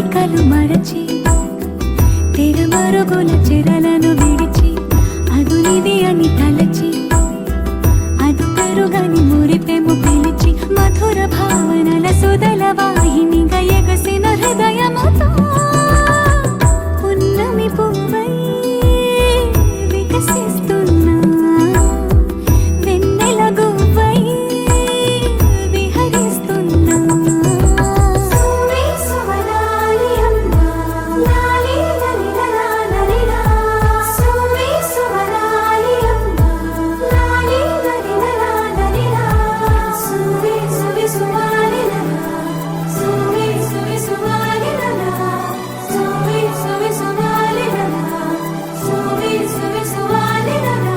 అరమరికలు మరచి తెరమరుగుల చెరలను విడిచి అదునిది అని తలచి అది పెరుగని మురిపెము పిలిచి మధుర భావనల సుదల వాహినిగా ఎగసిన హృదయముతో పున్నమి పువ్వై వికసిస్తున్నా వెన్నెల గువ్వై విహరిస్తున్నా సువి సువనాలి అమ్మా లాలి లలిలా లలిలా సువి సువనాలి అమ్మా లాలి లలిలా లలిలా సువి సువి సువాలి లలా సువి సువి సువాలి లలా సువి సువి సువాలి లలా సువి సువి సువాలి లలా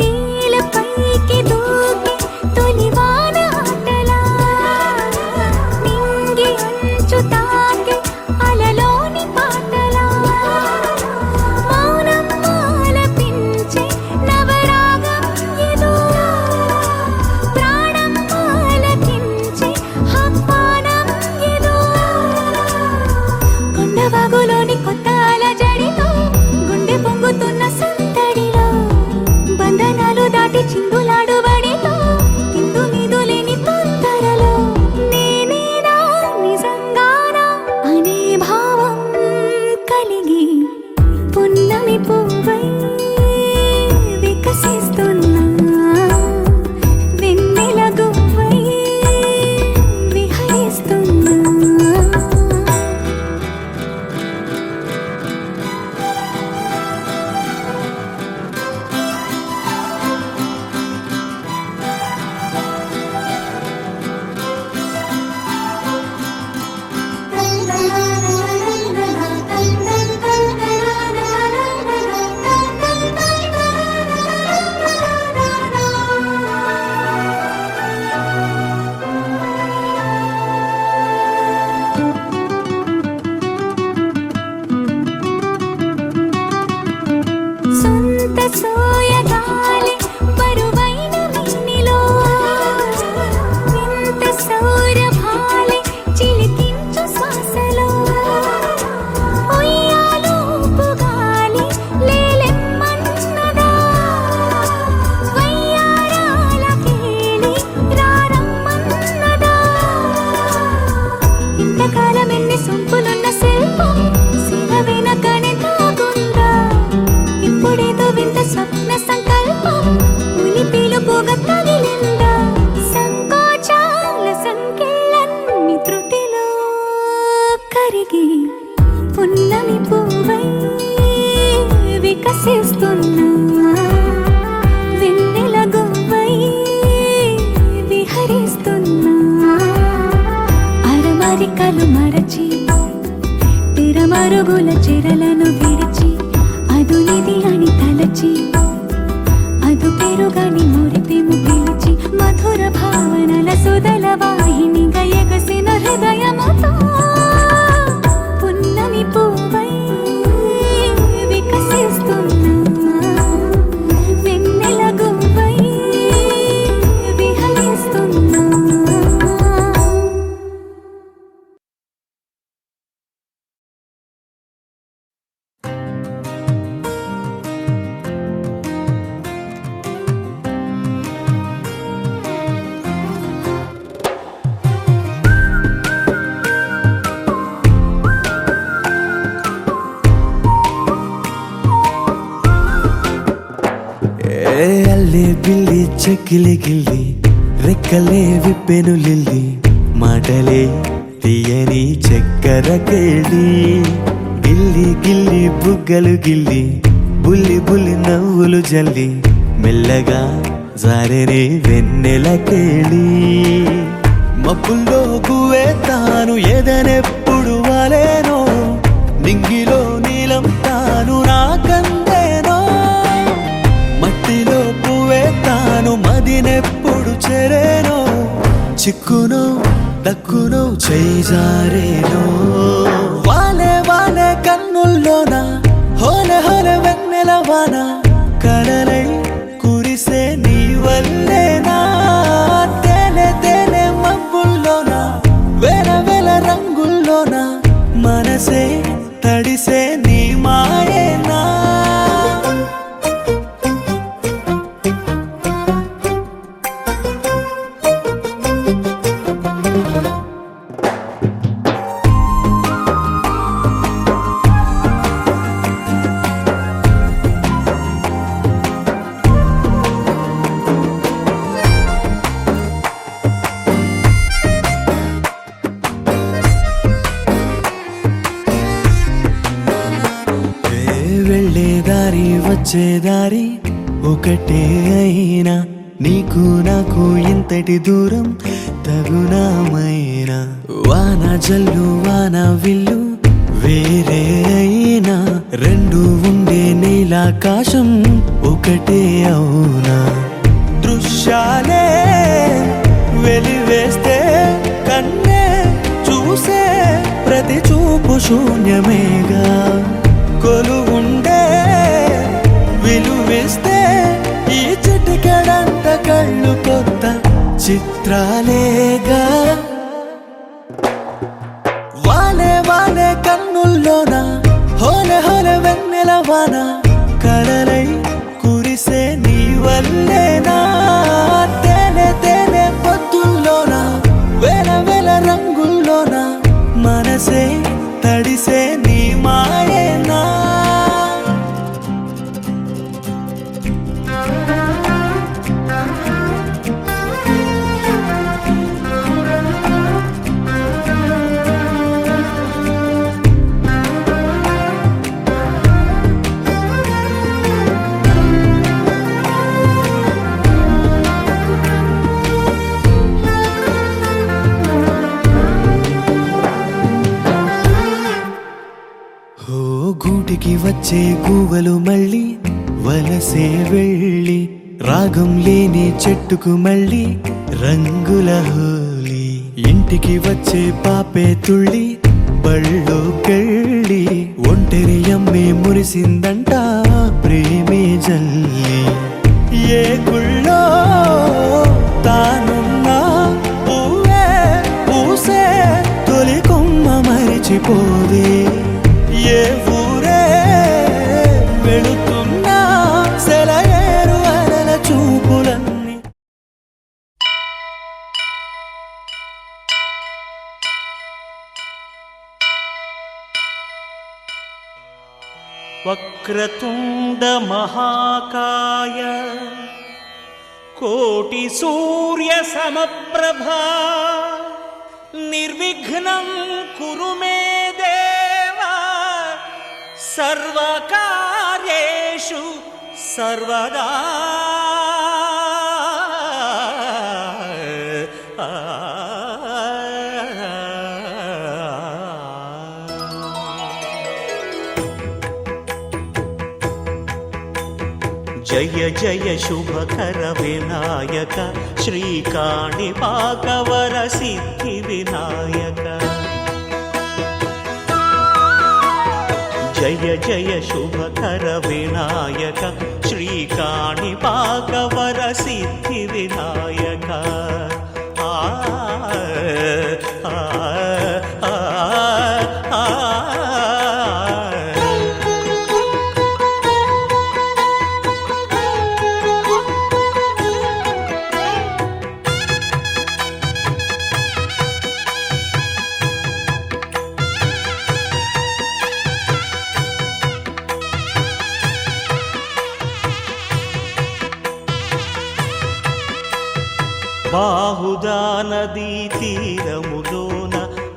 నీలపైకి దూకి తొలివాన ఆటలా నింగి అంచు తాకి అలలోని పాటలా మౌనం ఆలపించే నవరాగం ఏదో ప్రాణం ఆలకించే ఆహ్వానం ఏదో కొండవాగులోని కొత్త అలజడిలో గుండె పొంగుతున్న సందడిలో బంధనాలు దాటి చిందులాడు బడిలో కిందు మీదు లేని తొందరలో నేనేనా నిజంగానా అనే భావం కలిగి పున్నమి పువ్వై వికసిస్తున్నా వెన్నెల గువ్వై విహరిస్తున్నా సొంత సోయగాలి బరువైన మిన్నిలో వింత సౌరభాలి చిలికించు శ్వాసలో ఉయ్యాలూపు గాలి లేలెమ్మన్నదా వయ్యారాల కేళి రారమ్మన్నదా ఇంతకాలం ఎన్ని సొంపులున్న శిల్పం శివ వెనకనే తాగుందా ఇప్పుడేదో వింత స్వప్న సంకల్పం ఉలి పిలుపుగా తగిలిందా సంకోచాల సంఖ్యలన్నీ త్రుటిలో కరిగి పున్నమి పువ్వై వికసిస్తున్నా వెన్నెల గువ్వై విహరిస్తున్నా అరమరికలు మరచి తెరమరుగుల చెరలను విడిచి అదునిది అని తలచి అదు పెరుగని మురిపెము పిలిచి మధుర భావనల సుదల వాహినిగా ఎగసిన హృదయముతో పున్నమి పువ్వై వికసిస్తున్నా వెన్నెల గువ్వై విహరిస్తున్నా అల్లే పిల్లి చెక్కిలి గిల్లి రెక్కలే విప్పెను లిల్లి మాటలే తీయని చక్కెర కేళి గిల్లి గిల్లి బుగ్గలు గిల్లి బుల్లి బుల్లి నవ్వులు జల్లి మెల్లగా జారెనే వెన్నెల కేళి మబ్బుల్లో గువే తాను ఎదనెప్పుడు వాలేనో నింగిలో నీలం తాను నాకందేనో మట్టిలో పువ్వే తాను మదినెప్పుడు చెరేనో చిక్కునో దక్కునో చేజారేనో వాలే వాలే కన్నుల్లోన హోలే వెన్నెలవాన కలలై కురిసే నీ వల్లేనా తేనె తేనె మబ్బుల్లోన వేల వేల రంగుల్లోన మనసే తడిసే నీ మాయేనా వెళ్ళే దారి వచ్చే దారి ఒకటే అయినా నీకు నాకు ఇంతటి దూరం తగునామైనా వాన జల్లు వాన విల్లు వేరే అయినా రెండు ఉండే నీలాకాశం ఒకటే అవునా దృశ్యాలే వెలివేస్తే కన్నే చూసే ప్రతి చూపు శూన్యమేగా కొలువుండే విలువిస్తే ఈ చిటికెడంత కళ్ళు కొత్త చిత్రాలేగా వాలే వాలే కన్నుల్లోన హోలే హోలే వెన్నెలవాన కలలై కురిసే నీ వల్లేనా తేనె తేనె పొద్దుల్లోన వేల వేల రంగుల్లోన మనసే తడిసే నీ మాయేనా గూటికి వచ్చే గూవలు మళ్ళీ వలసే వెళ్ళి రాగం లేని చెట్టుకు మళ్ళీ రంగుల హోలీ ఇంటికి వచ్చే పాపే తుళ్ళి బళ్ళోకెళ్ళి ఒంటరి అమ్మే మురిసిందంట ప్రేమే జల్లి ఏ గుళ్ళో తానున్నా పువ్వే పూసే తొలి కొమ్మ మరిచిపోదే ఏ ఊరే వెళుతున్నా సెలయేరు అలల చూపులన్నీ వక్రతుండ మహాకాయ కోటి సూర్య సమప్రభా నిర్విఘ్నం కురు మే దేవా సర్వకార్యేషు సర్వదా జయ జయ శుభకర వినాయక శ్రీకాణిపాకవర సిద్ధి వినాయక జయ జయ శుభకర వినాయక శ్రీకాణిపాకవర సిద్ధి వినాయక ఆ ఆ ఆ ఆ బాహుదా నదీ తీరములోన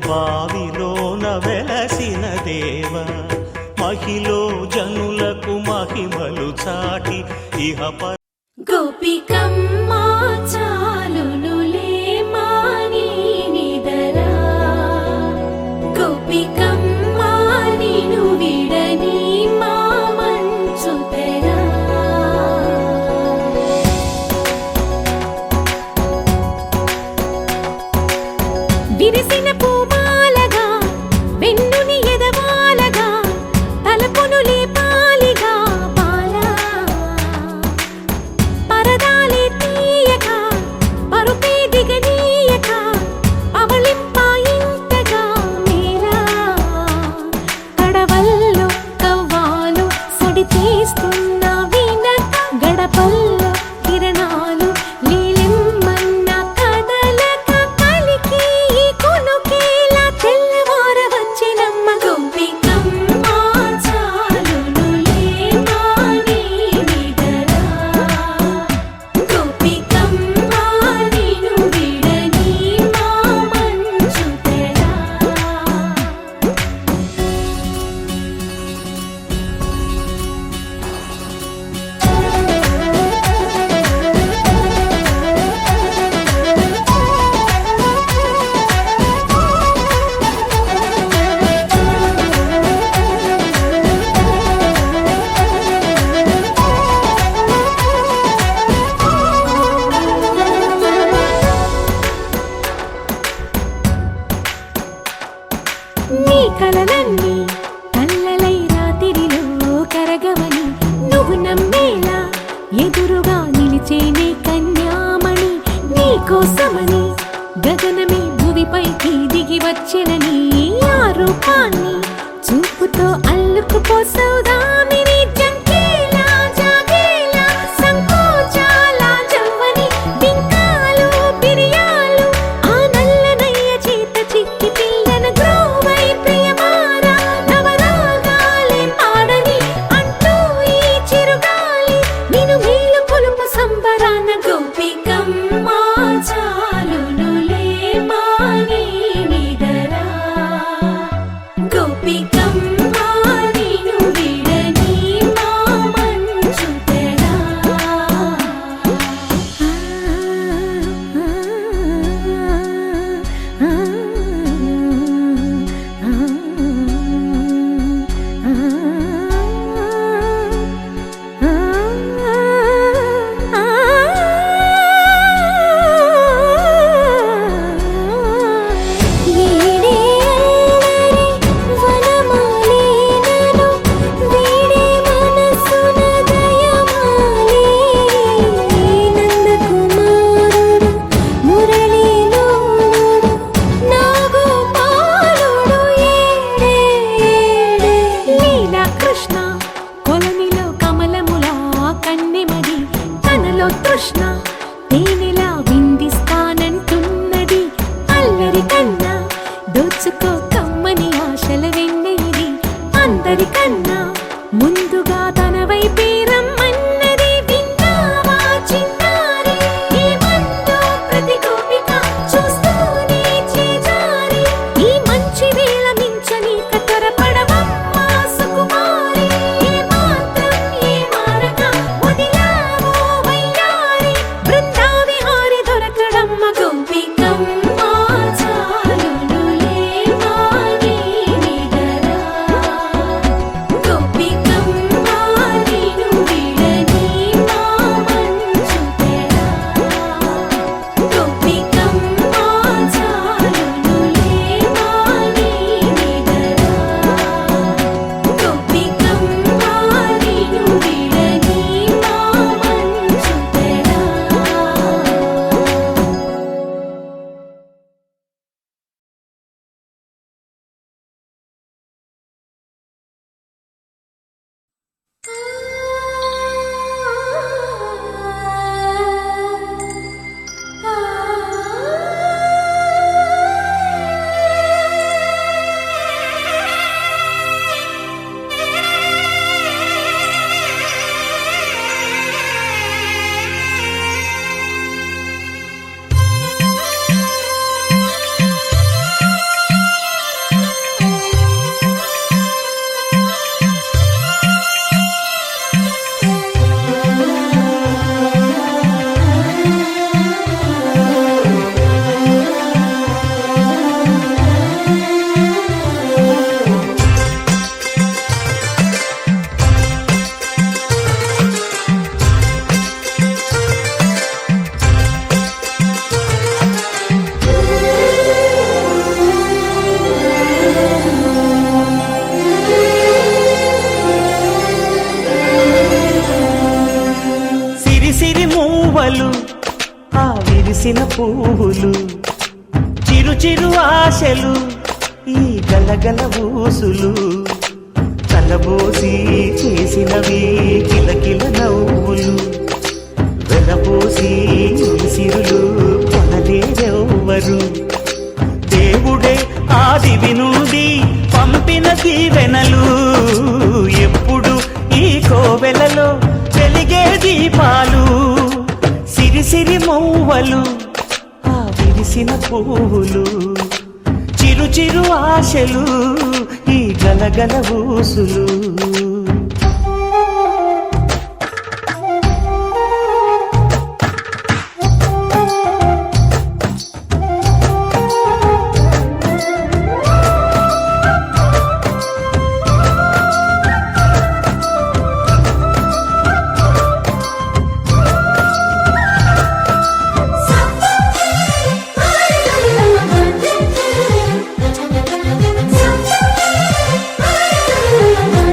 బావిలోన వెలసిన దేవ మహిలో జనులకు మహిమలు చాటి ఇహ గోపికమ్మ చాలునులే మాని నిదరా గోపికమ్మ నిను విడని మా మంచుతరా విరిసిన పూమాలగా వెన్నుని ఎదవాలగా తలపును లేపాలిగా బాల కోసమని గగనమే భూమిపైకి దిగి వచ్చినని ఆ రూపాన్ని చూపుతో అల్లుకుపోసౌదామిని జంకేలా జాగేలా సంకోచాల జవ్వని బింకాలు బిరియాలు ఆ నల్లనయ్య చేత చిక్కి పిల్లన గ్రోవై ప్రియమారా నవరాగాలే పాడని అంటూ ఈ చిరుగాలి నిన్ను మేలు కొలుపు సంబరాన గోపికమ్మ చాలునులే మాని నిదరా గోపికమ్మ నిన్ను విడని మా మంచు తెరా కృష్ణ కొలనిలో కమలములా కన్నెమది తనలో తృష్ణ తేనెలా విందిస్తానంటున్నది అల్లరి కన్నా దోచుకో కమ్మని ఆశల వెన్నెయిది అందరికన్నా ముందుగా తన వైపే రమ్మన్నది విన్నావా చిన్నారి ఏమందో ప్రతి గోపిక చూస్తూనే చేజారి ఈ మంచి వేళ మించని కతరపడవమ్మా సుకుమారి ఏ మాత్రం ఏ మారక వదిలావో వయ్యారి బృందావిహారి దొరకడమ్మ గోపికమ్మ చాలునులే మాని నిదరా గోపికమ్మ నిన్ను విడని మా మంచు తెరా గోపికమ్మ చాలునులే మాని నిదరా గోపికమ్మ నిన్ను విడని మా మంచు తెరా సిరి సిరి మూవలు ఆ విరిసిన పువ్వులు చిరు చిరు ఆశలు ఈ గలగల ఊసులు కలబోసి చేసినవి కిలకిల నవ్వులు వెలబోసి సిరులు కొనలేరెవ్వరు దేవుడే ఆదివి నుండి పంపిన దీవెనలు ఎప్పుడు ఈ కోవెలలో వెలిగే దీపాలు సిరి సిరి మౌవలు ఆ విరిసిన పువ్వులు చిరు చిరు ఆశలు ఈ గలగల ఊసులు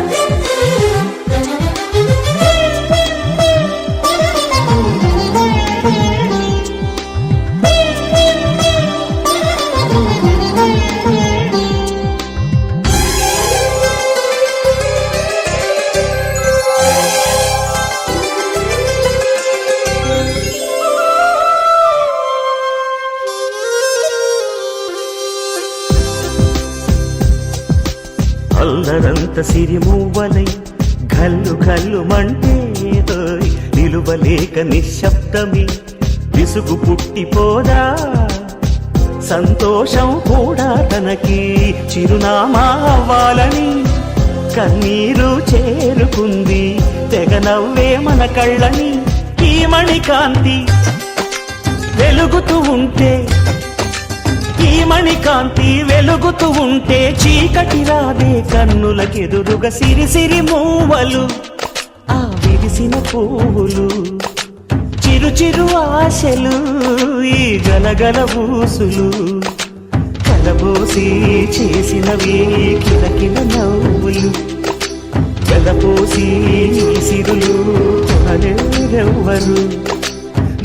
Thank you. కొత్త సిరిమూవలై గల్లు గల్లు మంటేదోయ్ నిలువలేక నిశ్శబ్దమి విసుగు పుట్టిపోదా సంతోషం కూడా తనకి చిరునామా అవ్వాలని కన్నీరు చేరుకుంది తెగ నవ్వే మన కళ్ళని ఈ మణికాంతి వెలుగుతూ ఉంటే ఈ మణికాంతి వెలుగుతూ ఉంటే చీకటి రాదే కన్నులకెదురుగా సిరి సిరి మూవలు ఆ విరిసిన పువ్వులు చిరు చిరు ఆశలు ఈ గలగల ఊసులు కలబోసి చేసినవి కిలకిల నవ్వులు వెలపోసి సిరులు కొనలేరెవ్వరు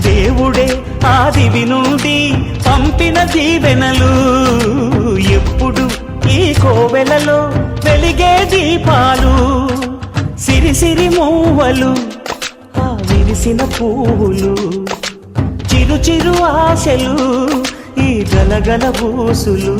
దేవుడే ఆదివి నుండి పంపిన దీవెనలు ఎప్పుడు ఈ కోవెలలో వెలిగే దీపాలు సిరి సిరి మూవలు ఆ విరిసిన పువ్వులు చిరు చిరు ఆశలు ఈ గలగల బూసులు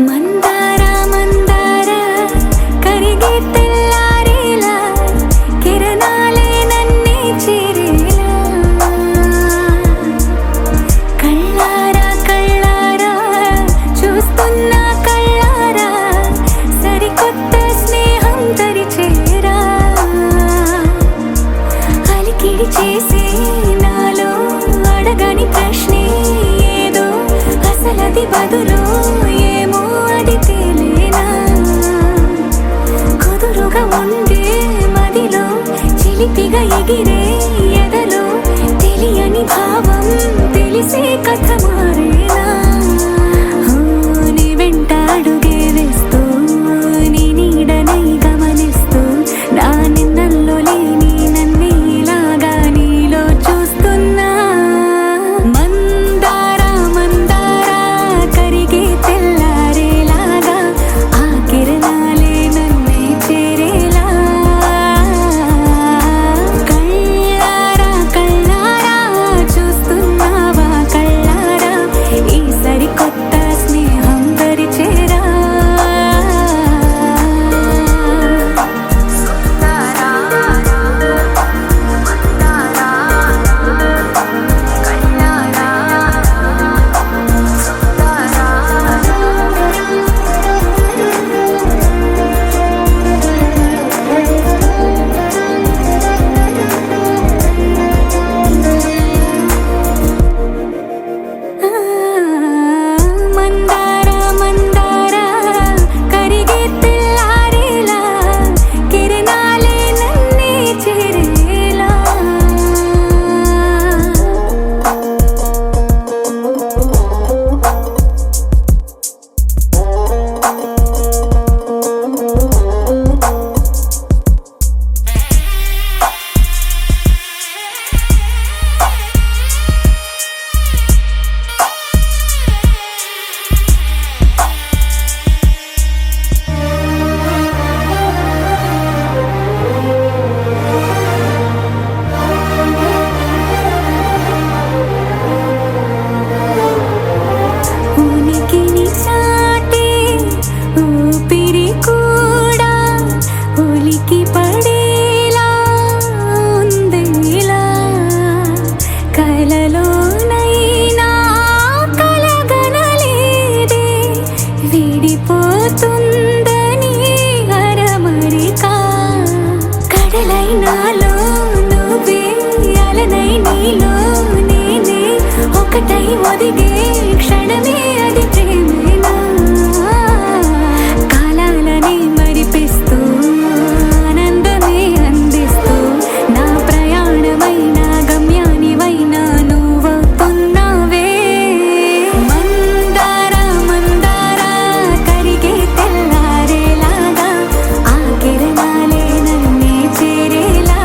మందార మందార కరిగే తెల్లారేలా కిరణాలే నన్నే చేరేలా కళ్ళారా కళ్ళారా చూస్తున్నా కళ్ళారా సరికొత్త స్నేహం తరిచేరా అలికిడి చేసే నాలో అడగని ప్రశ్నే ఏదో అసలది బదులు చిలిపిగా ఎగిరే ఎదలో తెలియని భావం తెలిసే కథ మారేనా నీ వెంట అడుగే వేస్తూ నీ నీడనై గమనిస్తూ నా నిన్నల్లో లేని నన్నే ఇలాగా నీలో చూస్తున్నా మందార మందార కరిగే తెల్లారేలాగా ఆ కిరణాలే నన్నే చేరేలా కళ్ళారా విడిపోతుందని అరమరిక కడలై నాలో నువ్వే అలనై నీలో నేనే ఒకటై ఒదిగే క్షణమే అది ప్రేమేనా కాలాలని మరిపిస్తూ ఆనందమే అందిస్తూ నా ప్రయాణమైన గమ్యానివైనా నువ్వవుతున్నావే మందార మందార కరిగే తెల్లారేలాగా ఆ కిరణాలే నన్నే చేరేలా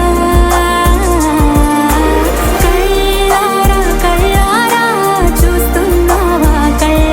కళ్ళారా కళ్ళారా చూస్తున్నావా కళ్ళారా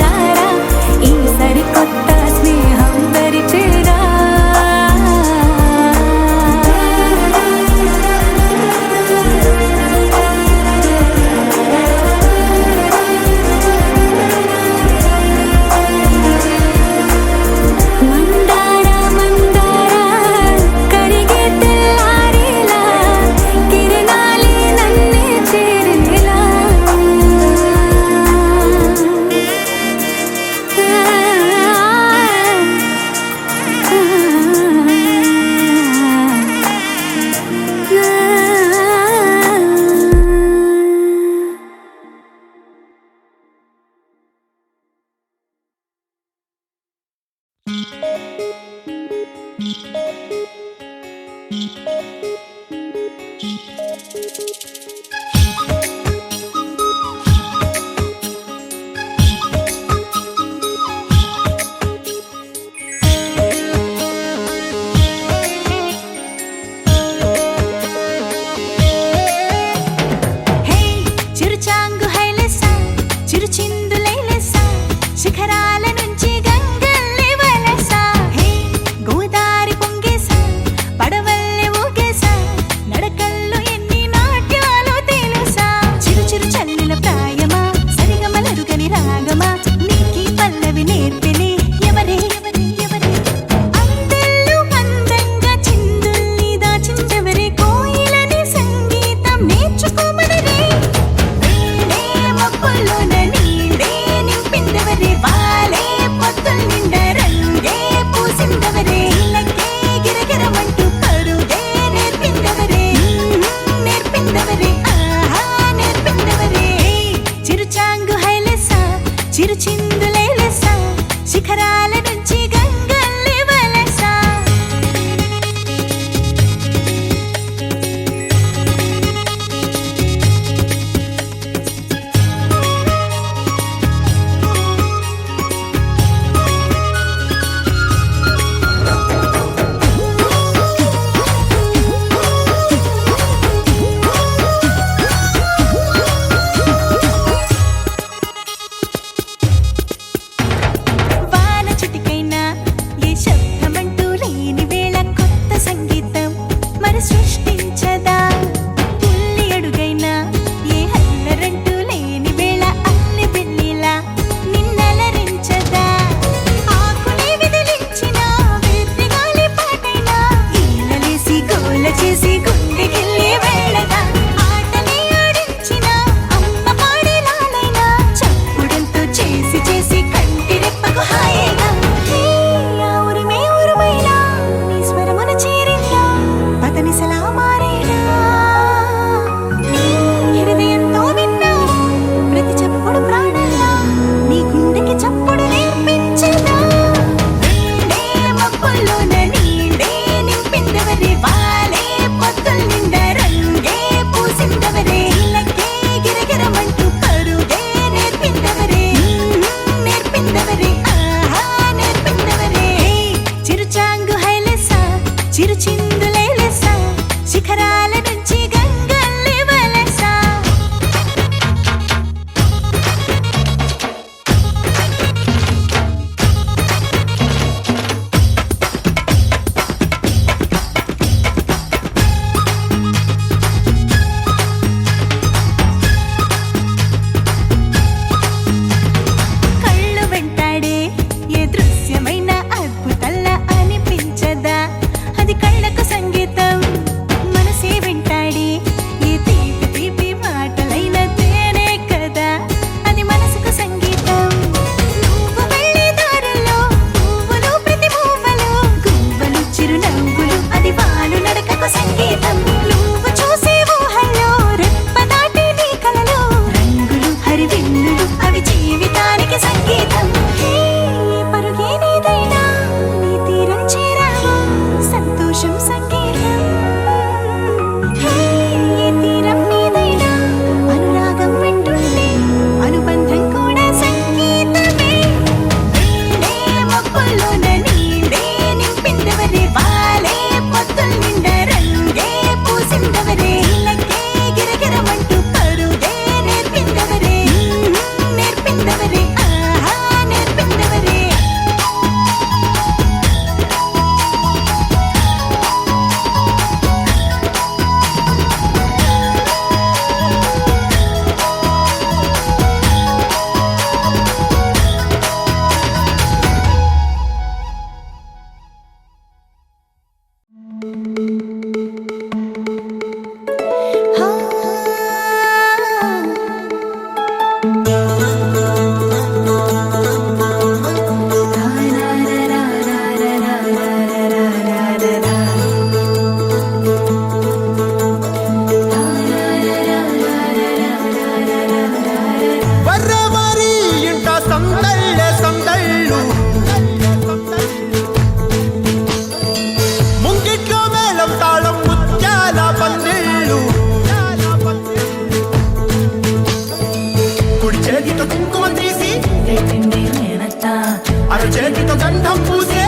చేతితో గంధం పూసే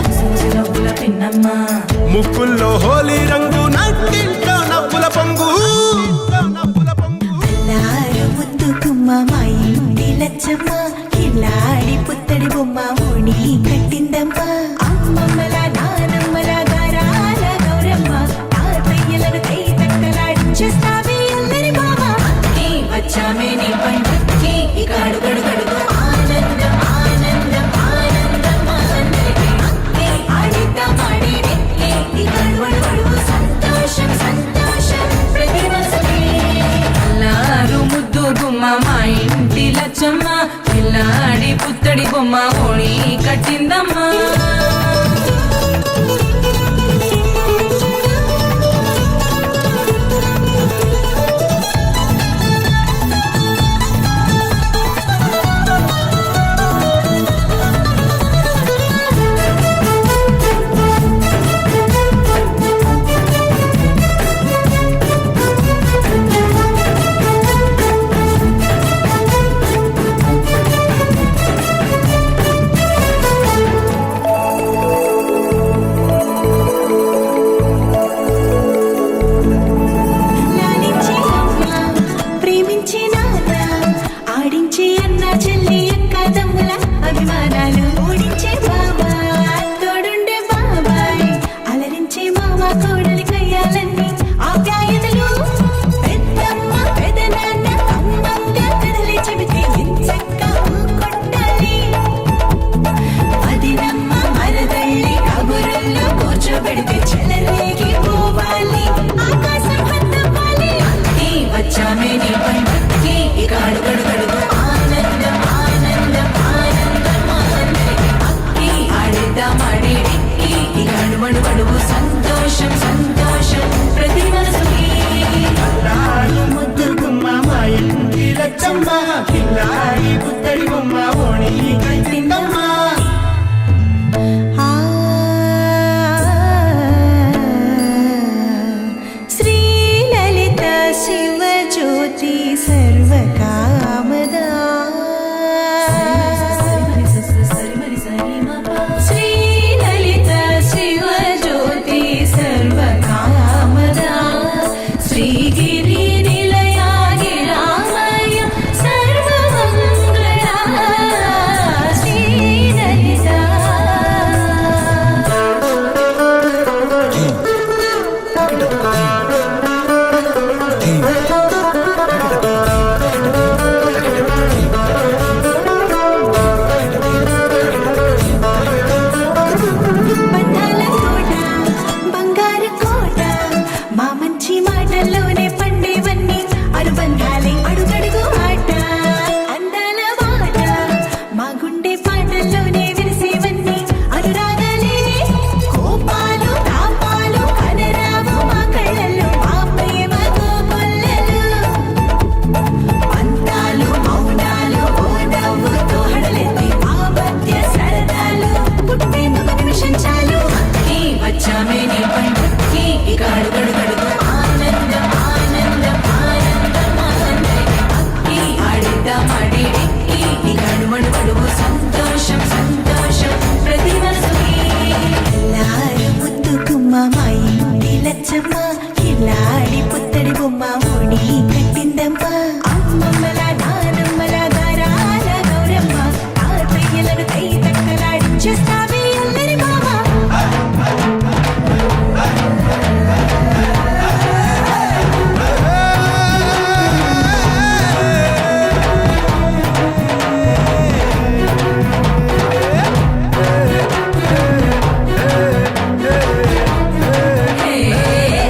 నవ్వుల పిన్నమ్మ ముక్కుల్లో హోలీ రంగు నట్టింట్లో నవ్వుల పొంగు అల్లారు ముద్దు గుమ్మ మా ఇంటి లచ్చమ్మ కిల్లాడి పుత్తడి బొమ్మ ఓణి కట్టిందమ్మ అమ్మమ్మల నానమ్మల గారాల గౌరమ్మ తాతయ్యలను కై తక్కలాడించేస్తావే అల్లరి బావ నీ వచ్చామే నీ పండుకి ఇక అడుగడుగడుగు ఆనందం ఆనందం ఆనందం అందరికీ అక్కే ఆడిద్దాం ఆడిడే ఇక అడుగడుగడుగు సంతోషం సంతోషం ప్రతి మనసుకి అల్లారు ముద్దు గుమ్మ మా ఇంటి లచ్చమ్మ పిల్లాడి పుత్తడి బొమ్మ ఓణి కట్టిందమ్మా లాలించే అమ్మ ప్రేమించే నాన్న ఆడించే అన్న చెల్లి అక్క తమ్ముల అభిమానాలు ఓడించే బాబా తోడుండే బాబాయ్ అలరించే మామ కోడలి కయ్యాలన్నీ ఆప్యాయతలు పెద్దమ్మ పెదనాన్న అమ్మంగా కదలి చెబితే ఎంచక్కా కొట్టాలి అదినమ్మ మరదళ్ళి కబురుల్లో కూర్చోబెడితే చెలరేగి పోవాలి ఆకాశం హద్దవ్వాలి నీ వచ్చామే నీ పండుకి ఇక అడుగడుగడుగు ఆనందం ఆనందం ఆనందం అందరికీ అక్కి ఆడిద్దాం ఆడిడిక్కి ఇక అడుగడుగడుగు సంతోషం సంతోషం ప్రతి మనసుకి ముద్దు గుమ్మ మా ఇంటి లచ్చమ్మ కిల్లాడి పుత్తడి బొమ్మ ఓణి కట్టిందమ్మా శ్రీలలిత శివజ్యోతి సర్వకామదా శ్రీలలిత శివజ్యోతి సర్వకామదా శ్రీగిరి నిలయాగి రామయ్య సర్వమంగళ శ్రీలలిత బంధాల కోట బంగారు కోట మా మంచి మాటల్లోనే పండేవన్నీ అనుబంధాలే అడుగడుగు ఆట అందాల మాట మా గుండె పాటల్లోనే విరిసేవన్నీ అనురాగాలే కోపాలు తాపాలు కనరావు మా కళ్ళల్లో మా ప్రేమ కోకొల్లలు పంతాలు మౌనాలు ఓ నవ్వుతో హడలెత్తి మా మధ్య సరదాలు పుట్టేందుకు నిమిషం చాలు నీ వచ్చామే నీ పండుకి ఇక అడుగడుగడుగు ఆనందం ఆనందం ఆనందం అందరికీ అక్కి ఆడిద్దాం ఆడిడిక్కి ఇక అడుగడుగడుగు సంతోషం సంతోషం ప్రతి మనసుకి అల్లారు ముద్దు గుమ్మ మా ఇంటి లచ్చమ్మ కిల్లాడి పుత్తడి బొమ్మ ఓణి కట్టిందమ్మ అమ్మమ్మల నానమ్మల గారాల గౌరమ్మ తాతయ్యలను కై తక్కలాడించేస్తావే అల్లరి బావ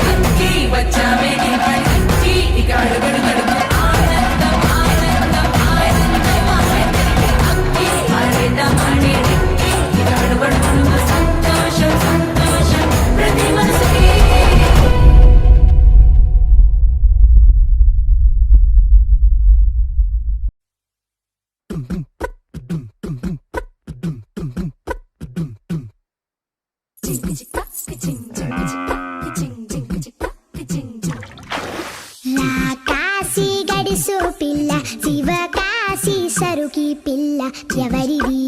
అక్కి వచ్చామే నీ పండుకి ఇక అడుగడుగడుగు ఆనందం ఆనందం ఆనందం అందరికీ అక్కి ఆడిద్దాం ఆడిడిక్కి ఇక అడుగడుగడుగు సంతోషం సంతోషం ప్రతి మనసుకి కాశీ గడిసు పిల్ల శివ కాశీ సరుకి పిల్ల ఎవరిది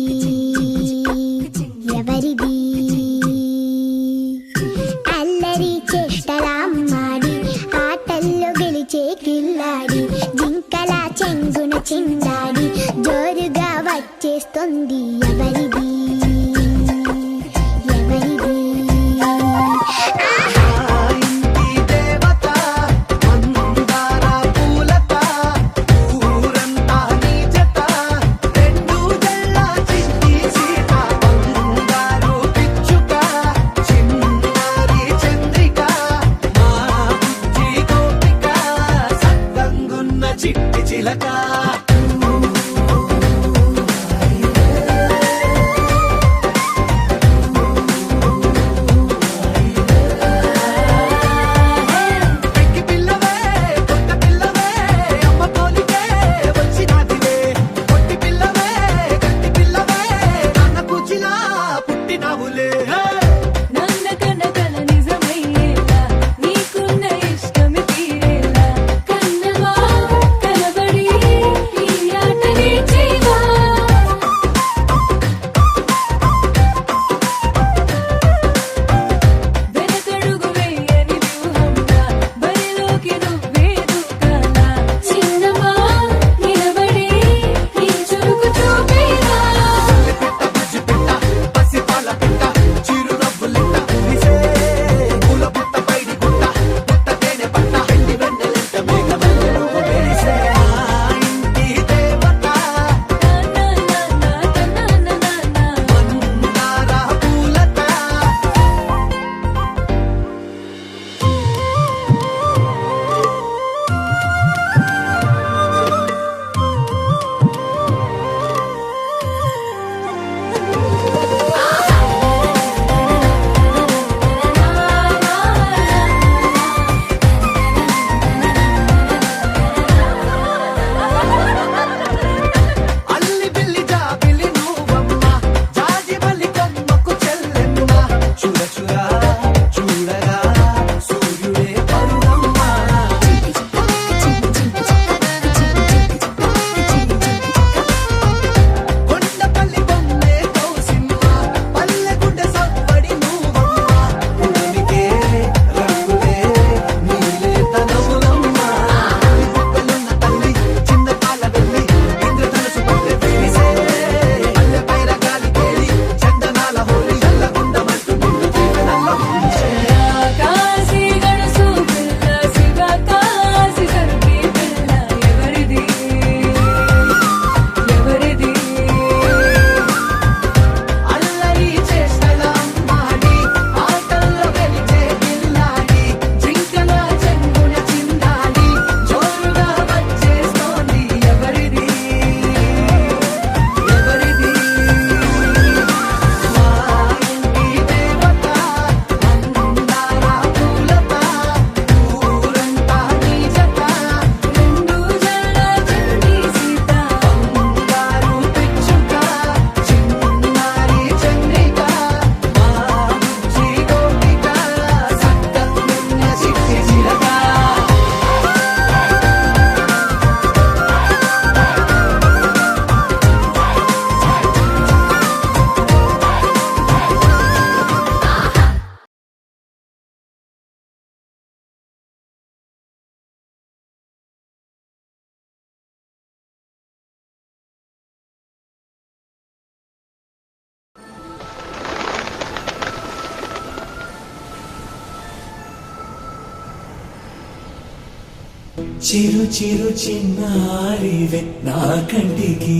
చిరు చిరు చిన్నారివే నా కంటికి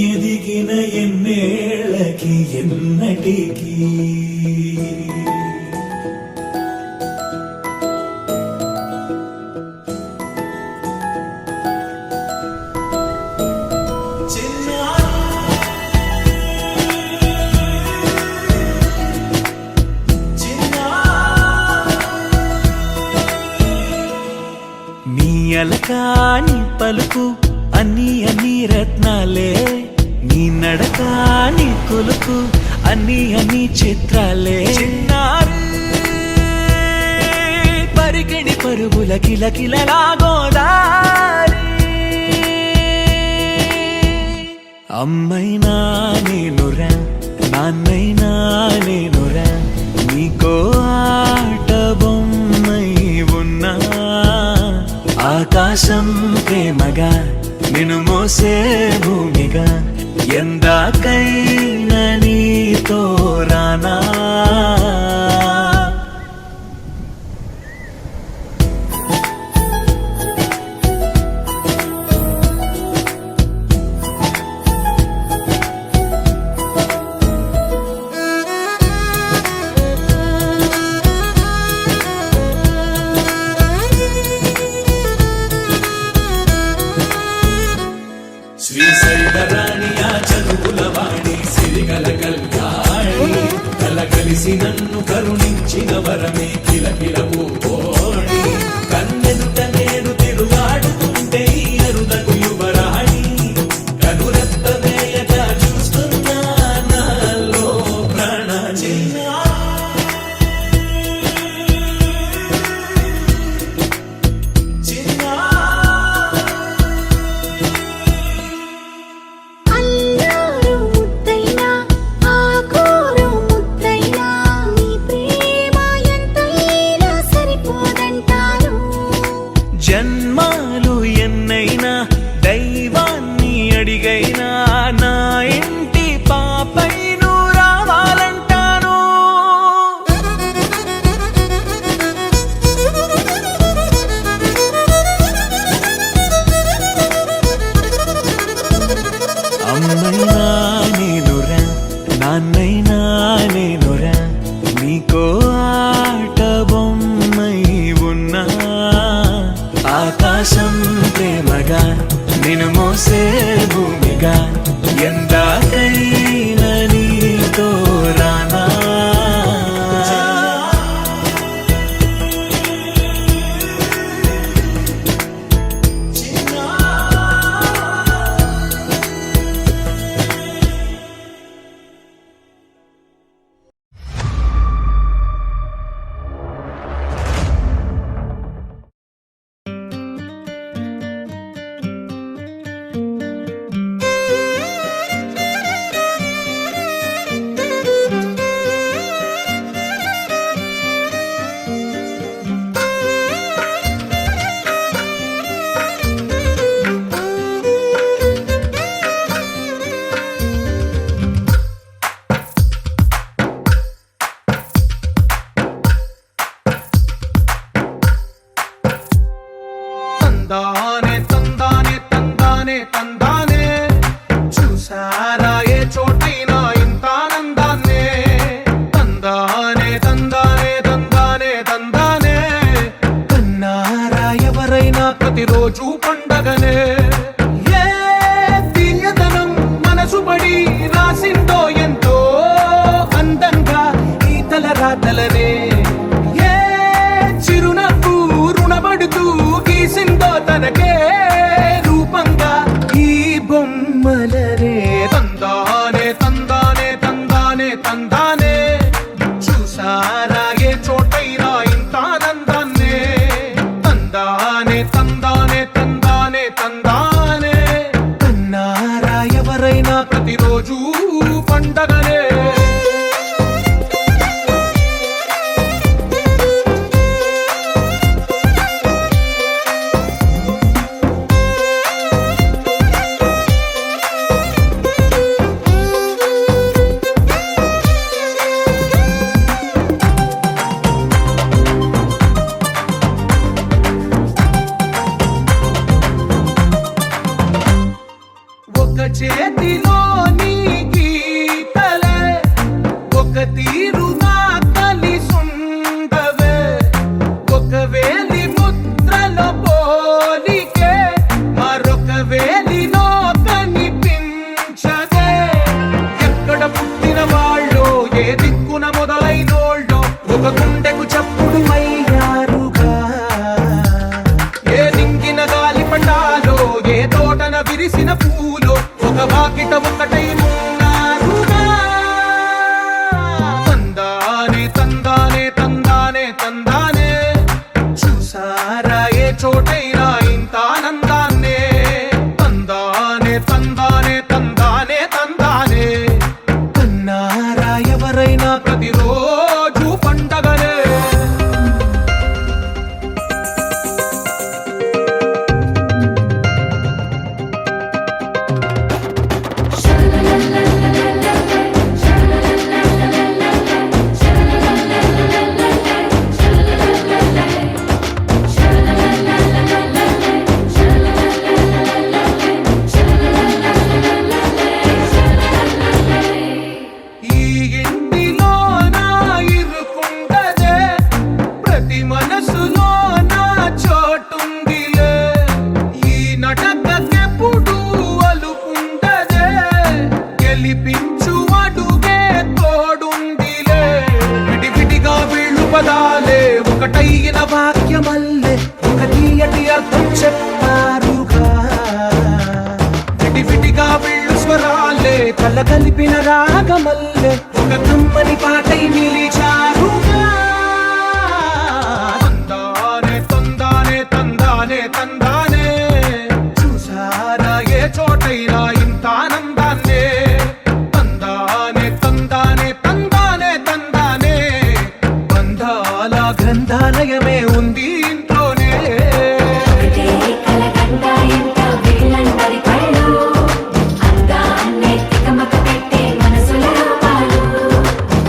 ఎదిగిన ఎన్నేళ్ళకి ఎన్నటికి నీ అలకాని పలుకు అన్ని అన్ని రత్నాలే నీ నడకాని కొలుకు అన్ని అన్ని చిత్రాలే చిన్నారు పరికిణి పరుగుల కిలకిలలాగోదారి అమ్మైనా నేనురా నాన్నైనా నేనురా నీకో ఆట బొమ్మై ఉన్నా ఆకాశం ప్రేమగా నిన్ను మోసే భూమిగా ఎందాకైనా నీతో రానా శ్రీశైలరాణి ఆ చదువుల వాణి సిరిగల కళ్యాణి కలగలిసి నన్ను కరుణించిన వరమే కిలకిల పూకోణి కన్నెదుట నేను తిరుగాడుతుంటే ఈ అరుదకు యువరాణి కనురెప్ప వేయక చూస్తున్నా నాలో ప్రాణ అల్లారు ముద్దైనా ఆకూరు ముద్దైనా నీ ప్రేమ ఎంతైనా సరిపోదంటారు జన్మాలు ఎన్నైనా దైవాన్ని అడిగైనా నా ఇంటి పాపై నువ్వు రావాలంటాను అమ్మైనా నేనురా నాన్నైనా నేనురా నీకో ఆట బొమ్మై ఉన్నా ఆకాశం ప్రేమగా నిన్ను మోసే భూమిగా ఎందాకైనా నీతో రానా తీరుగా కలిసుండవే ఒక వేలి ముద్రలో పోలికే మరొక వేలిలో కనిపించదే ఎక్కడ పుట్టిన వాళ్ళో ఏ దిక్కున మొదలైనోళ్ళో ఒక గుండెకు చప్పుడు అయ్యారుగా ఏ నింగిన గాలి పటాలో ఏ తోటన విరిసిన పూలో ఒక వాకిట ఒకటై ఉన్నారుగా తందానే తందానే తందానే తందానే చూసారా ఏ చోటైనా ఇంత ఆనందాన్నే తందానే తందానే తందానే తందానే కన్నారా ఎవరైనా ప్రతిరోజు పండగనే ఈ ఇంటిలో నా ఇరుకుండదే ప్రతి మనసులో నా చోటుందిలే ఈ నటకెప్పుడు అలుకుండదే గెలిపించు అడుగే తోడుందిలే విడివిడిగా వీళ్ళు పదాలే ఒకటైన వాక్యమల్లే ఒక తీయటి అర్థం చెప్పారుగా విడివిడిగా వీళ్ళు స్వరాలే కల కలిపిన రాగమల్లే ఒక కమ్మని పాటై నిలిచారుగా తందానే తందానే తందానే తందానే చూసారా ఏ చోటైనా ఇంత ఆనందాన్నే తందానే తందానే తందానే తందానే బంధాల గ్రంథాలయమే ఉంది ఇంట్లోనే ఒకటే కలకండ ఎంత వీళ్ళందరి కళ్ళు అందాన్నే తికమక పెట్టే మనసుల రూపాలు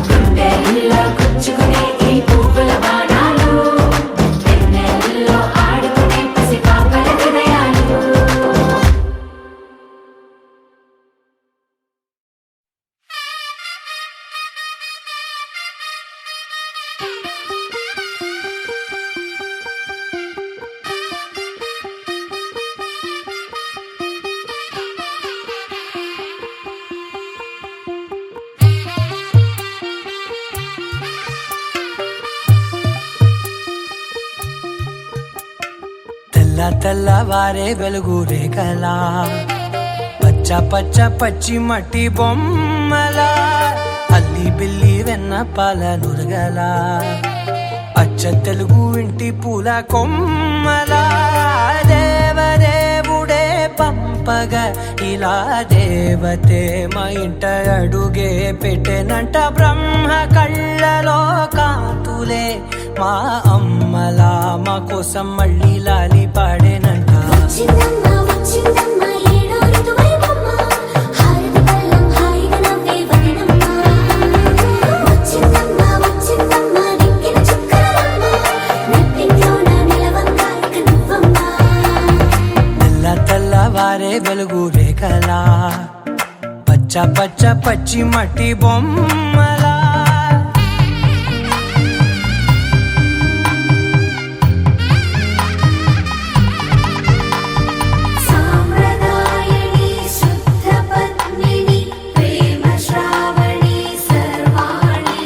గుండెల్లో గుచ్చుకునే ఈ పువ్వుల బాణాలు వెన్నెల్లో ఆడుకునే పసిపాపల హృదయాలు తెల్ల తెల్లవారే వెలుగు రేఖలా పచ్చ పచ్చ పచ్చి మట్టి బొమ్మలా అల్లి బిల్లి వెన్న పాల నురగలా అచ్చ తెలుగు ఇంటి పూల కొమ్మలా దేవదేవుడే పంపగా ఇలా దేవతే మా ఇంట అడుగే పెట్టెనంట బ్రహ్మ కళ్ళలో కాతులే మా అమ్మలా మా కోసం మళ్ళీ లాలి పాడేనంట వచ్చిందమ్మా వచ్చిందమ్మా ఏడో ఋతువైవమ్మ హారతి పళ్ళం హాయిగా నవ్వే వదనమ్మ వచ్చిందమ్మా వచ్చిందమ్మా నెక్కిన చుక్కలమ్మ నట్టింట్లోన నిలవంగా ఇక నువ్వమ్మా తెల్ల తెల్లవారే వెలుగు రేఖలా పచ్చ పచ్చ పచ్చి మట్టి బొమ్మలా సాంప్రదాయని శుద్ధ పద్మిని ప్రేమ శ్రావణి సర్వాణి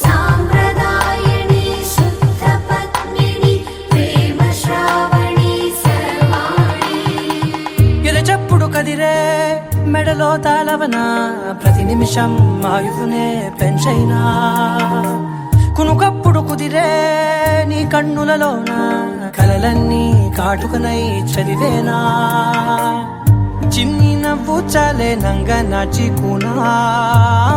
సాంప్రదాయని శుద్ధ పద్మిని ప్రేమ శ్రావణి సర్వాణి ఎరచప్పుడు కదిరే మెడలో తాళవన ప్రతి నిమిషం ఆయువునే పెంచైనా కునుకప్పుడు కుదిరే నీ కన్నులలోన కలలన్నీ కాటుకనై చదివేనా చిన్ని నవ్వు చాలే నంగ నాచి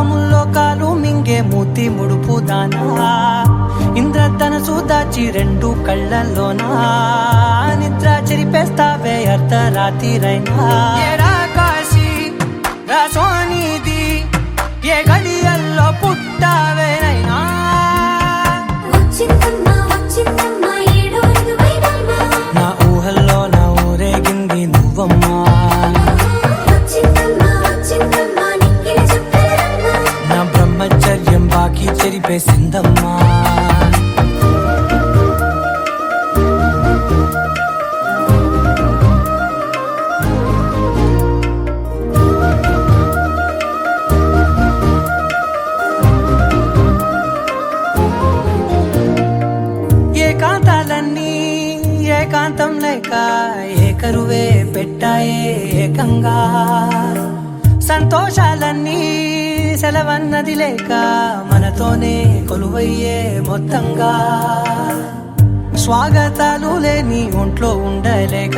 ముల్లోకాలు మింగే మూతి ముడుపు దానా ఇంద్రధనసు దాచి రెండు కళ్ళల్లోనా నిద్ర చెరిపేస్తావే అర్ధరాత్రిరైనా ఏడా కాశీ రా సోనిది ఏ గడియల్లో పుట్టావేనైనా వచ్చిందమ్మా వచ్చిందమ్మా ఏడో ఋతువైవమ్మ నా ఊహల్లో నా ఊరేగింది నువ్వమ్మా వచ్చిందమ్మా వచ్చిందమ్మా నెక్కిన చుక్కలమ్మ నా బ్రహ్మచర్యం చిందమ్మా. ఏకాంతాలన్నీ ఏకాంతం లేక ఏకరువే పెట్టాయే ఏకంగా. సంతోషాలన్నీ సెలవన్నది లేక మనతోనే కొలువయ్యే మొత్తంగా. స్వాగతాలు లేని ఒంట్లో ఉండలేక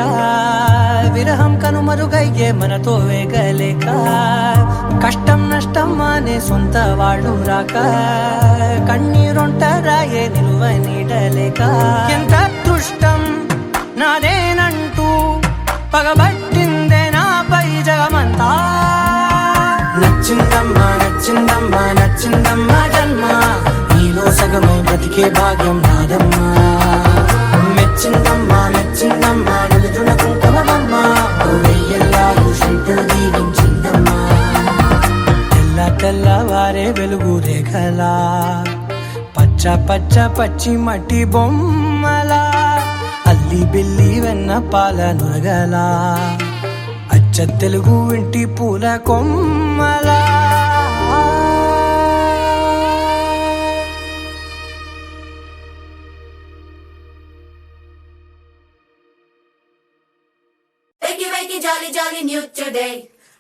విరహం కనుమరుగయ్యే మనతో వేగలేక. కష్టం నష్టం అనే సొంత వాళ్ళు రాక కన్నీరొంటరాయే నిలువ నీడలేక. ఎంత అదృష్టం నాదేనంటూ పగబట్టిందే నాపై జగమంతా. నచ్చిందమ్మా నచ్చిందమ్మా నచ్చిందమ్మా జన్మ, నీలో సగమై బ్రతికే భాగ్యం నాదమ్మా. మెచ్చిందమ్మా మెచ్చిందమ్మా నిలుచున కుంకుమమ్మా, వెయ్యల్లాలు శంకులు దీవించిందమ్మా. తెల్ల తెల్లవారే వెలుగు రేఖలా పచ్చ పచ్చ పచ్చి మట్టి బొమ్మలా అల్లి బిల్లి వెన్న పాల నురగలా అచ్చ తెలుగు ఇంటి పూల కొమ్మలా. Wakey, wakey, jolly, jolly, new today.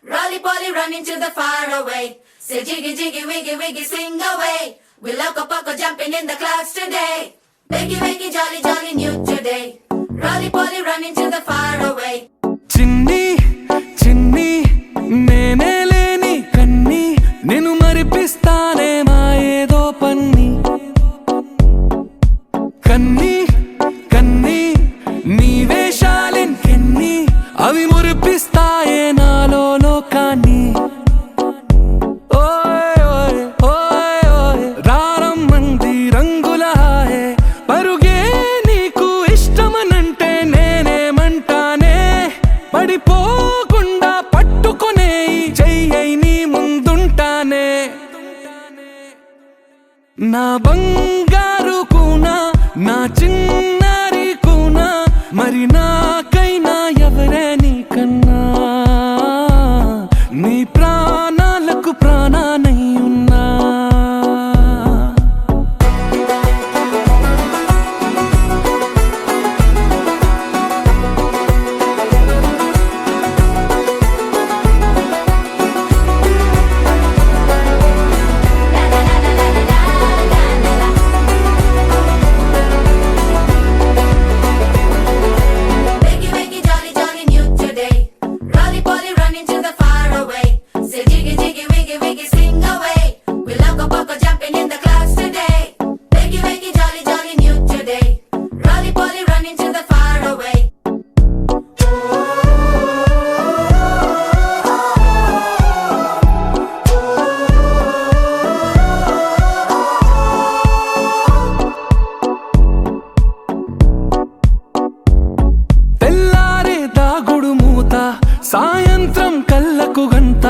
Rolly poly, running to the far away. Say jiggy, jiggy, wiggy, wiggy, swing away. We loco poco jumping in the clouds today. Wakey, wakey, jolly, jolly, new today. Rolly poly, running to the far away. చిన్ని చిన్ని నేనే లేని కన్ని, నేను మరిపిస్తానే మా ఏదో పన్ని. కన్ని కన్ని నీ వేషాలెన్కెన్ని, అవి మురిపిస్తాయే నాలో లోకాన్ని. ఓయ్ ఓయ్ ఓయ్ ఓయ్ రారమ్మంది రంగుల హాయే, పరుగే నీకు ఇష్టమనంటే నేనేమంటానే. పడిపోకుండా పట్టుకునే చెయ్యై నీ ముందుంటానే. నా బంగారు కూనా నా చిన్నారి కూనా, మరి నాకైనా ఎవరే నీకన్నా. నీ ప్రాణాలకు ప్రాణానై ఉన్నా. Wakey, wakey, jolly, jolly, new today. Rolly poly, running to the far away. Say jiggy, jiggy, wiggy, wiggy, swing away. We loco poco jumping in the clouds today. Wakey, wakey, jolly, jolly, new today. Rolly poly, running to the far away. తెల్లారే దాగుడు మూత, సాయంత్రం కళ్ళకు గంట,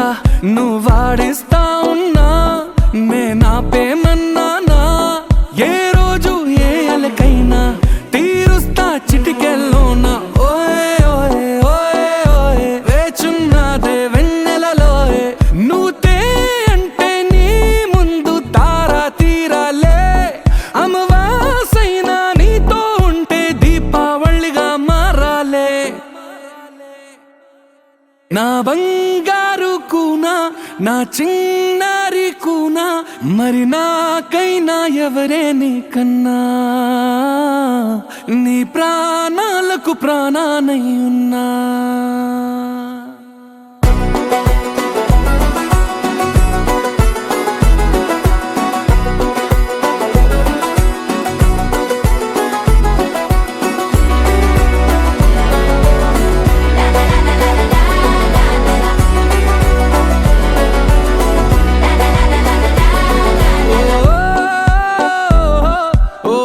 నువ్వాడిస్తా ఉన్నా నేనాపేమన్నానా. ఏ రోజు ఏ అలకైనా తీరుస్తా చిటికెల్లోనా. ఓయ్ ఓయ్ ఓయ్ ఓయ్ వేచున్నాదే వెన్నెలలోయే, నువ్వుతే అంటే నీ ముందు తారా తీరాలే. అమవాసైనా నీతో ఉంటే దీపావళిగా మారాలే. నా బంగారు కూనా నా చిన్నారి కూనా, మరి నాకైనా ఎవరే నీకన్నా. నీ ప్రాణాలకు ప్రాణానై ఉన్నా. ఓ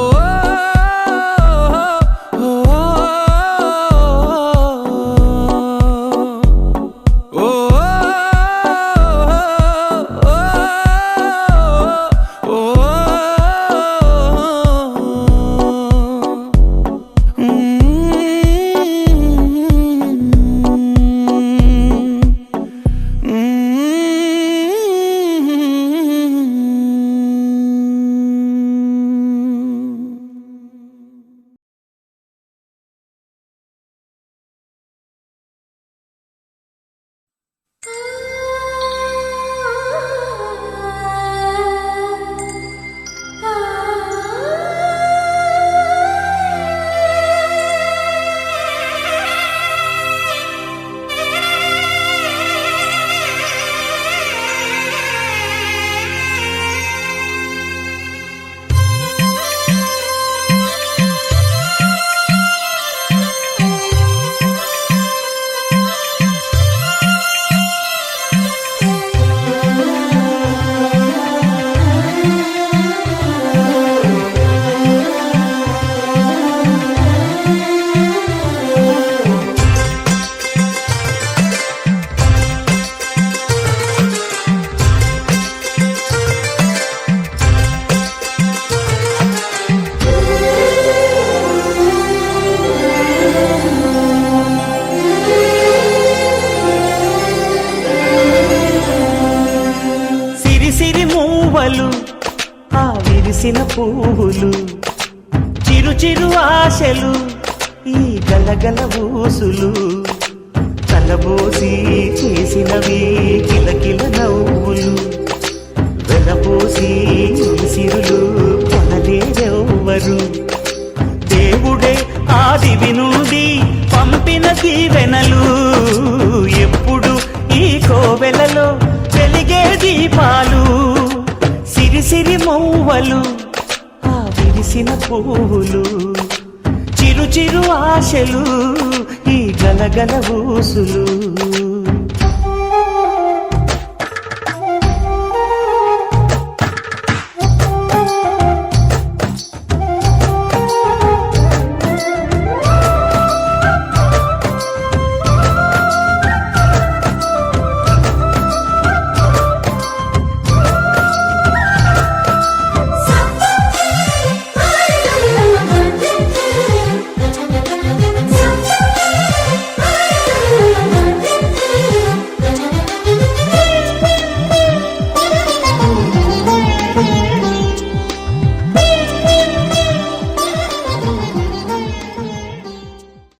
ఆ విరిసిన పువ్వులు, చిరు చిరు ఆశలు ఈ గలగల ఊసులు, కలబోసి చేసినవి కిలకిల నవ్వులు, వెలబోసి సిరులు కొనలేరెవ్వరు. దేవుడే ఆదివి నుండి పంపిన దీవెనలు, ఎప్పుడు ఈ కోవెలలో వెలిగే దీపాలు, సిరిసిరి మౌవలు ఆ విరిసిన పువ్వులు, చిరు చిరు ఆశలు ఈ గలగల ఊసులు.